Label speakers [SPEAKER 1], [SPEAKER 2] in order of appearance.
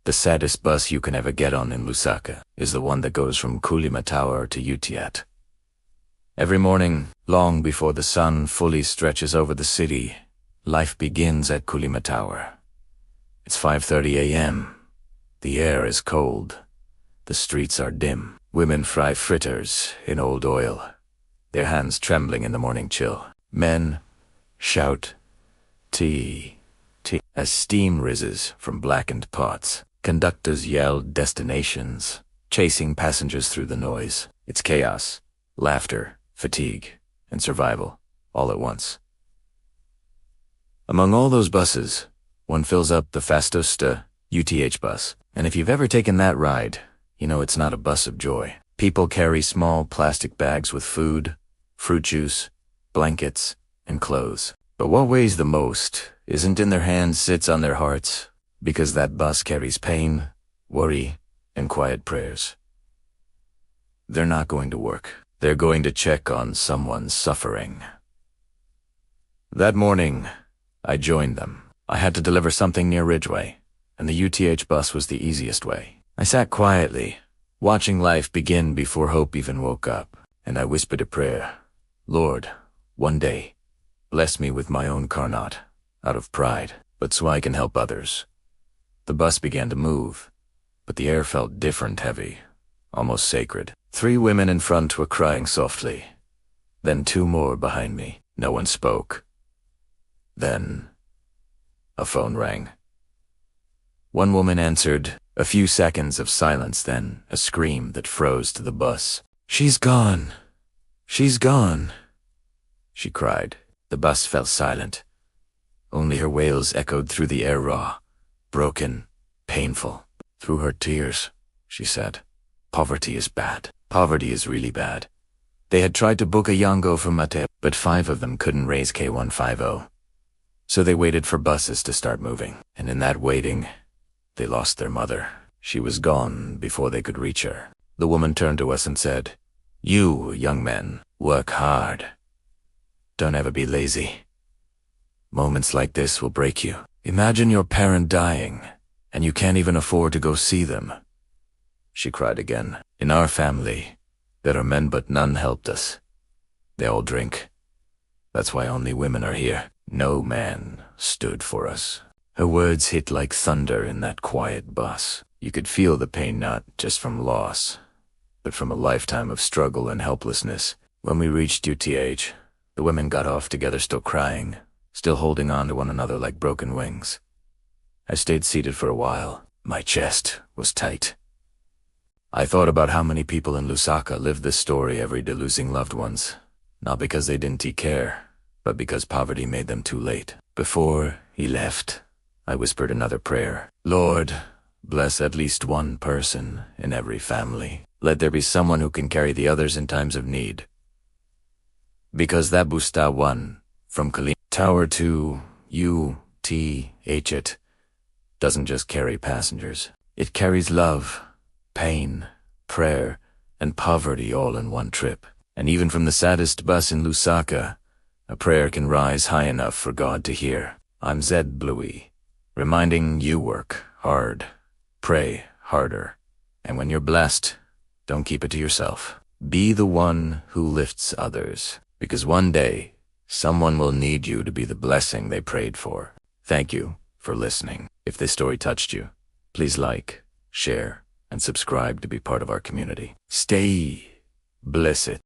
[SPEAKER 1] The saddest bus you can ever get on in Lusaka is the one that goes from Kulima Tower to UTH. Every morning, long before the sun fully stretches over the city, life begins at Kulima Tower. It's 5:30 a.m. The air is cold. The streets are dim. Women fry fritters in old oil, their hands trembling in the morning chill. Men shout, "Tea, tea," as steam rises from blackened pots. Conductors yell destinations, chasing passengers through the noise. It's chaos, laughter, fatigue, and survival, all at once. Among all those buses, one fills up the Saddest UTH bus. And if you've ever taken that ride, you know it's not a bus of joy. People carry small plastic bags with food, fruit juice, blankets, and clothes. But what weighs the most isn't in their hands, sits on their hearts, because that bus carries pain, worry, and quiet prayers. They're not going to work. They're going to check on someone suffering. That morning, I joined them. I had to deliver something near Ridgeway, and the UTH bus was the easiest way. I sat quietly, watching life begin before hope even woke up, and I whispered a prayer. Lord, one day, bless me with my own car, not out of pride, but so I can help others. The bus began to move, but the air felt different, heavy, almost sacred. 3 women in front were crying softly, then 2 more behind me. No one spoke. Then a phone rang. One woman answered. A few seconds of silence, then a scream that froze to the bus. "She's gone! She's gone!" she cried. The bus fell silent. Only her wails echoed through the air, raw, broken, painful. Through her tears, she said, "Poverty is bad. Poverty is really bad." They had tried to book a Yango from Mate, but 5 of them couldn't raise K150. So they waited for buses to start moving. And in that waiting, they lost their mother. She was gone before they could reach her. The woman turned to us and said, "You, young men, work hard. Don't ever be lazy. Moments like this will break you. Imagine your parent dying, and you can't even afford to go see them." She cried again. "In our family, there are men, but none helped us. They all drink. That's why only women are here. No man stood for us." Her words hit like thunder in that quiet bus. You could feel the pain, not just from loss, but from a lifetime of struggle and helplessness. When we reached UTH, the women got off together, still crying, still holding on to one another like broken wings. I stayed seated for a while. My chest was tight. I thought about how many people in Lusaka live this story every day, losing loved ones, not because they didn't take care, but because poverty made them too late. Before he left, I whispered another prayer. Lord, bless at least one person in every family. Let there be someone who can carry the others in times of need. Because that Busta 1 from Kulima Tower to UTH, it doesn't just carry passengers. It carries love, pain, prayer, and poverty all in one trip. And even from the saddest bus in Lusaka, a prayer can rise high enough for God to hear. I'm Zed Bluey, reminding you work hard, pray harder, and when you're blessed, don't keep it to yourself. Be the one who lifts others, because one day, someone will need you to be the blessing they prayed for. Thank you for listening. If this story touched you, please like, share, and subscribe to be part of our community. Stay blessed.